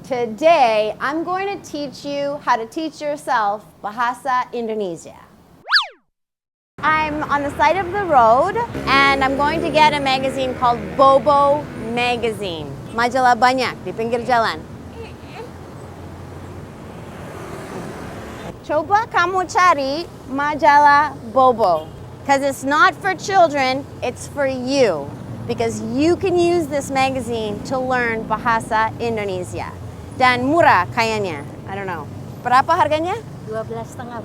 Today, I'm going to teach you how to teach yourself Bahasa Indonesia. I'm on the side of the road and I'm going to get a magazine called Bobo Magazine. Majalah banyak di pinggir jalan. Coba kamu cari majalah Bobo. Because it's not for children, it's for you. Because you can use this magazine to learn Bahasa Indonesia. Dan murah kayaknya. I don't know. Berapa harganya? 12,5.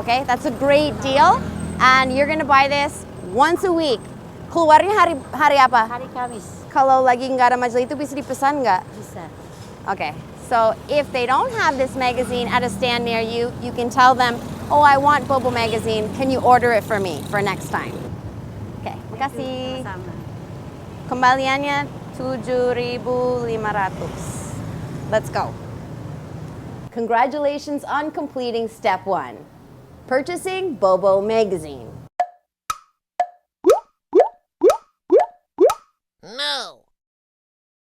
Okay, that's a great deal. And you're gonna buy this once a week. Keluarnya hari apa? Hari Kamis. Kalau lagi nggak ada majalah itu bisa dipesan nggak? Bisa. Okay, so if they don't have this magazine at a stand near you, you can tell them, oh, I want Bobo magazine. Can you order it for me for next time? Okay, makasih. Sama. Kembaliannya 7.500. Let's go. Congratulations on completing step 1. Purchasing Bobo magazine. No.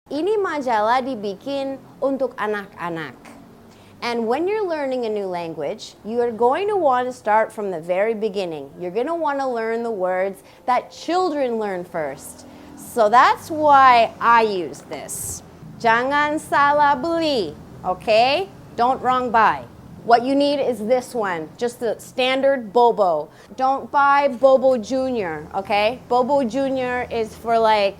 Ini majalah dibikin untuk anak-anak. And when you're learning a new language, you are going to want to start from the very beginning. You're going to want to learn the words that children learn first. So that's why I use this. Jangan salah beli, okay? Don't wrong buy. What you need is this one, just the standard Bobo. Don't buy Bobo Junior, okay? Bobo Junior is for like,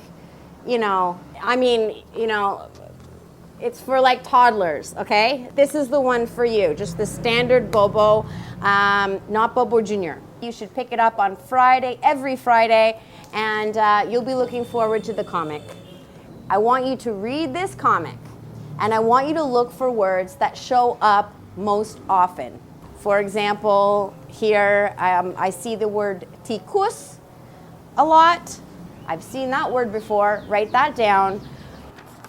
it's for like toddlers, okay? This is the one for you, just the standard Bobo, not Bobo Junior. You should pick it up on Friday, every Friday, and you'll be looking forward to the comic. I want you to read this comic, and I want you to look for words that show up most often. For example, here I see the word tikus a lot. I've seen that word before. Write that down.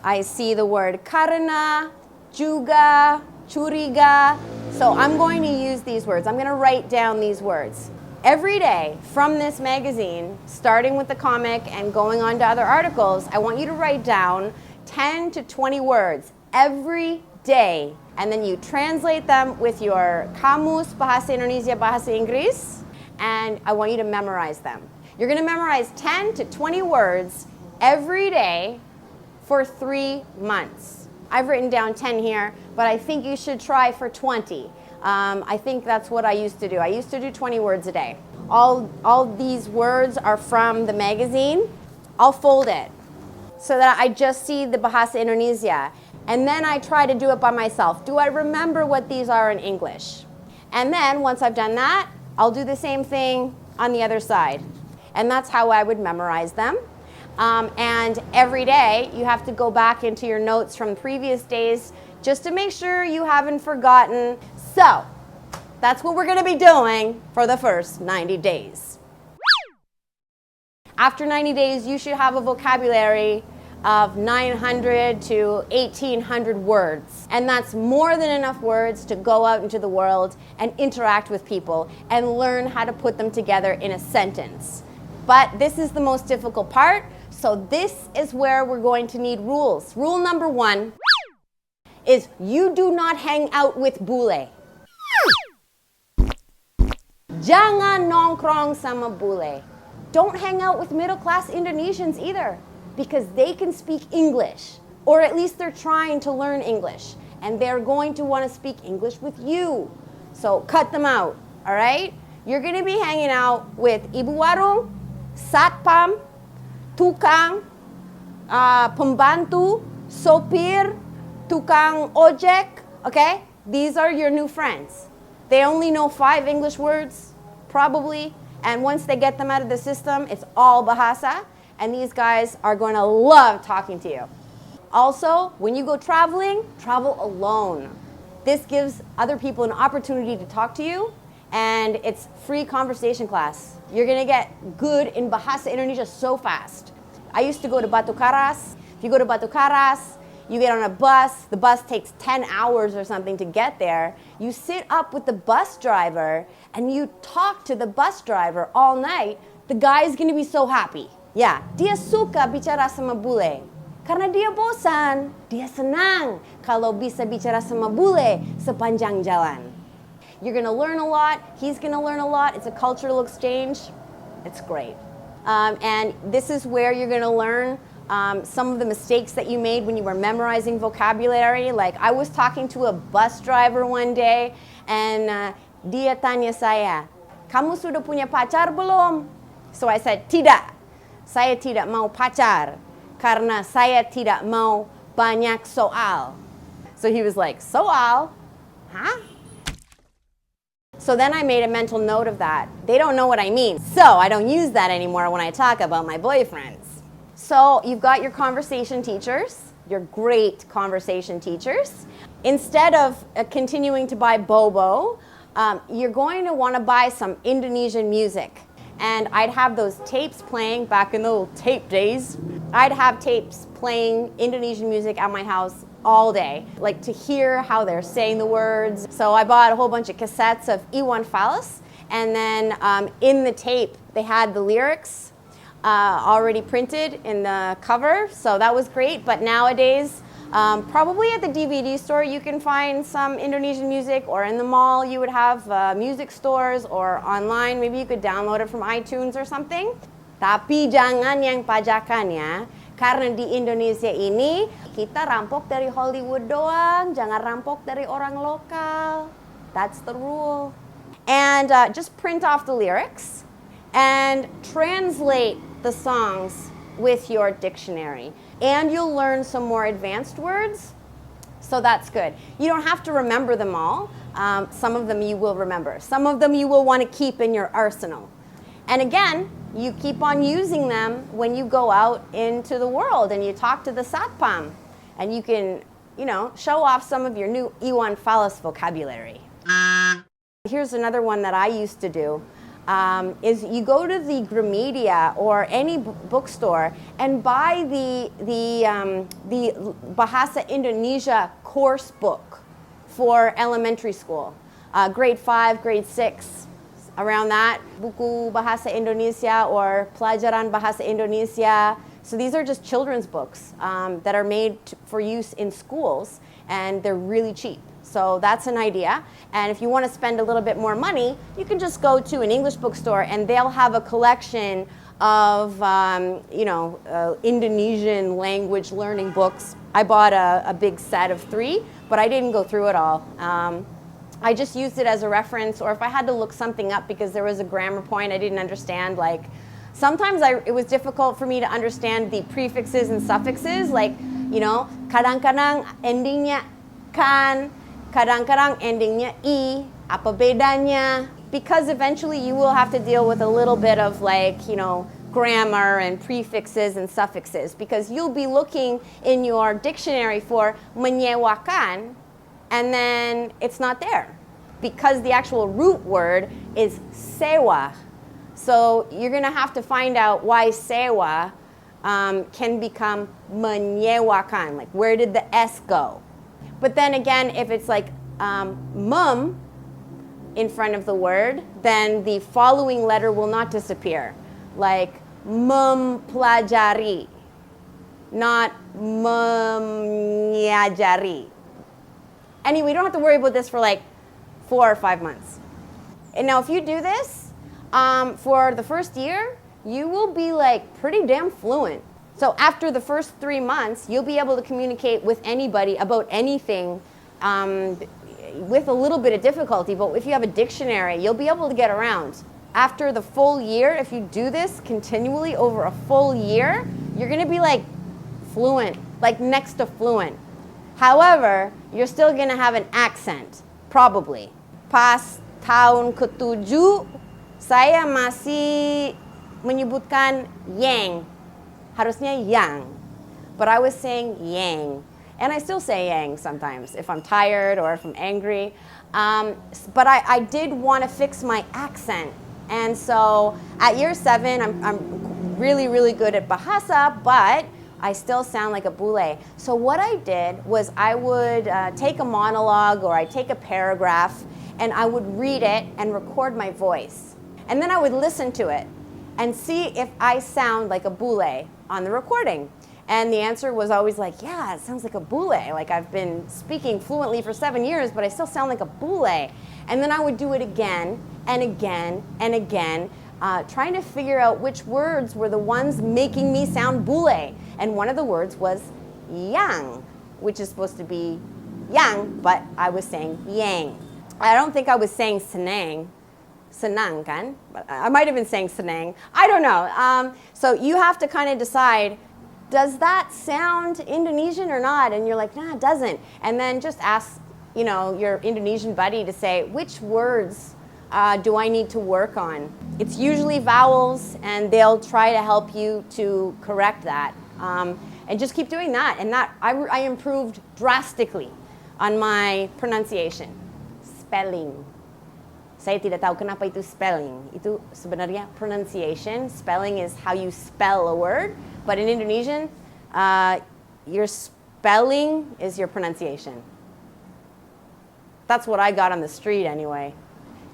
I see the word karena, juga, curiga. So I'm going to use these words. I'm going to write down these words. Every day from this magazine, starting with the comic and going on to other articles, I want you to write down 10 to 20 words every day. And then you translate them with your kamus Bahasa Indonesia, Bahasa Inggris, and I want you to memorize them. You're going to memorize 10 to 20 words every day for 3 months. I've written down 10 here, but I think you should try for 20. I think that's what I used to do. I used to do 20 words a day. All these words are from the magazine. I'll fold it so that I just see the Bahasa Indonesia. And then I try to do it by myself. Do I remember what these are in English? And then once I've done that, I'll do the same thing on the other side. And that's how I would memorize them. And every day you have to go back into your notes from previous days just to make sure you haven't forgotten. So that's what we're going to be doing for the first 90 days. After 90 days, you should have a vocabulary of 900 to 1,800 words. And that's more than enough words to go out into the world and interact with people and learn how to put them together in a sentence. But this is the most difficult part, so this is where we're going to need rules. Rule number 1 is you do not hang out with bule. Jangan nongkrong sama bule. Don't hang out with middle-class Indonesians either, because they can speak English, or at least they're trying to learn English, and they're going to want to speak English with you. So cut them out, all right? You're going to be hanging out with ibu warung, satpam, tukang, pembantu, sopir, tukang ojek, okay? These are your new friends. They only know 5 English words, probably, and once they get them out of the system, it's all Bahasa, and these guys are going to love talking to you. Also, when you go traveling, travel alone. This gives other people an opportunity to talk to you, and it's free conversation class. You're going to get good in Bahasa Indonesia so fast. I used to go to Batu Karas. If you go to Batu Karas, you get on a bus. The bus takes 10 hours or something to get there. You sit up with the bus driver, and you talk to the bus driver all night. The guy is going to be so happy. Yeah, dia suka bicara sama bule. Karena dia bosan, dia senang kalau bisa bicara sama bule sepanjang jalan. You're gonna learn a lot, he's gonna learn a lot, it's a cultural exchange, it's great. And this is where you're gonna learn some of the mistakes that you made when you were memorizing vocabulary. Like I was talking to a bus driver one day and dia tanya saya, kamu sudah punya pacar belum? So I said, tidak, saya tidak mau pacar karena saya tidak mau banyak soal. So he was like, soal? Huh? So then I made a mental note of that. They don't know what I mean, so I don't use that anymore when I talk about my boyfriends. So you've got your conversation teachers, your great conversation teachers. Instead of continuing to buy bobo, you're going to want to buy some Indonesian music. And I'd have those tapes playing back in the old tape days. I'd have tapes playing Indonesian music at my house all day, like to hear how they're saying the words. So I bought a whole bunch of cassettes of Iwan Fals, and then in the tape they had the lyrics already printed in the cover, so that was great. But nowadays, probably at the DVD store you can find some Indonesian music, or in the mall you would have music stores, or online maybe you could download it from iTunes or something. Tapi jangan yang pajakan ya, karena di Indonesia ini kita rampok dari Hollywood doang, jangan rampok dari orang lokal. That's the rule. And just print off the lyrics and translate the songs with your dictionary. And you'll learn some more advanced words, so that's good. You don't have to remember them all. Some of them you will remember. Some of them you will want to keep in your arsenal. And again, you keep on using them when you go out into the world and you talk to the satpam. And you can, show off some of your new Iwan Fals vocabulary. Here's another one that I used to do. Is you go to the Gramedia or any bookstore and buy the Bahasa Indonesia course book for elementary school, grade 5, grade 6, around that. Buku Bahasa Indonesia or Pelajaran Bahasa Indonesia. So these are just children's books that are made for use in schools, and they're really cheap. So that's an idea. And if you want to spend a little bit more money, you can just go to an English bookstore and they'll have a collection of, Indonesian language learning books. I bought a big set of 3, but I didn't go through it all. I just used it as a reference, or if I had to look something up because there was a grammar point I didn't understand, like sometimes it was difficult for me to understand the prefixes and suffixes, like, kadang-kadang endingnya kan, kadang-kadang endingnya i, apa bedanya? Because eventually you will have to deal with a little bit of grammar and prefixes and suffixes, because you'll be looking in your dictionary for menyewakan and then it's not there because the actual root word is sewa. So you're going to have to find out why sewa can become menyewakan, like where did the S go? But then again, if it's like mum in front of the word, then the following letter will not disappear. Like mempelajari, not menyajari. Anyway, you don't have to worry about this for 4 or 5 months. And now if you do this for the first year, you will be pretty damn fluent. So after the first 3 months, you'll be able to communicate with anybody about anything with a little bit of difficulty. But if you have a dictionary, you'll be able to get around. After the full year, if you do this continually over a full year, you're going to be fluent, next to fluent. However, you're still going to have an accent, probably. Pas tahun ke-7, saya masih menyebutkan yang. Harusnya yang. But I was saying yang. And I still say yang sometimes if I'm tired or if I'm angry. But I did want to fix my accent. And so at year 7, I'm really, really good at Bahasa, but I still sound like a bule. So what I did was I would take a monologue or I'd take a paragraph and I would read it and record my voice. And then I would listen to it and see if I sound like a bule on the recording. And the answer was always like, yeah, it sounds like a bule. Like I've been speaking fluently for 7 years, but I still sound like a bule. And then I would do it again and again and again, trying to figure out which words were the ones making me sound bule. And one of the words was yang, which is supposed to be yang, but I was saying yang. I don't think I was saying senang. Senang kan? But I might have been saying senang. I don't know. So you have to kind of decide, does that sound Indonesian or not? And you're like, nah, it doesn't. And then just ask, your Indonesian buddy to say, which words do I need to work on? It's usually vowels, and they'll try to help you to correct that. And just keep doing that. And that I improved drastically on my pronunciation. Spelling. Saya tidak tahu kenapa itu spelling. Itu sebenarnya pronunciation. Spelling is how you spell a word. But in Indonesian, your spelling is your pronunciation. That's what I got on the street anyway.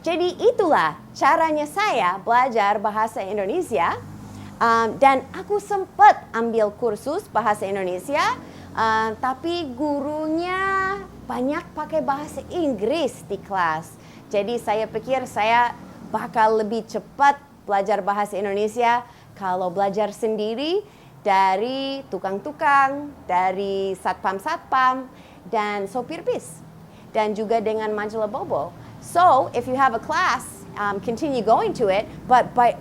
Jadi itulah caranya saya belajar bahasa Indonesia. Dan aku sempat ambil kursus bahasa Indonesia, tapi gurunya banyak pakai bahasa Inggris di kelas. Jadi saya pikir saya bakal lebih cepat belajar bahasa Indonesia kalau belajar sendiri dari tukang-tukang, dari satpam-satpam, dan sopir bis, dan juga dengan majalah Bobo. So, if you have a class, continue going to it, but by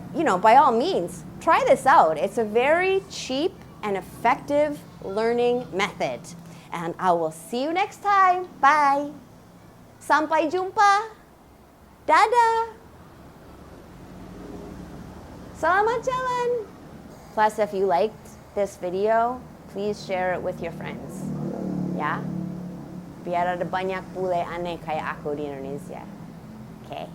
all means, try this out. It's a very cheap and effective learning method. And I will see you next time. Bye. Sampai jumpa. Dadah. Selamat jalan. Plus, if you liked this video, please share it with your friends. Ya? Biar ada banyak bule aneh kayak aku di Indonesia. Okay?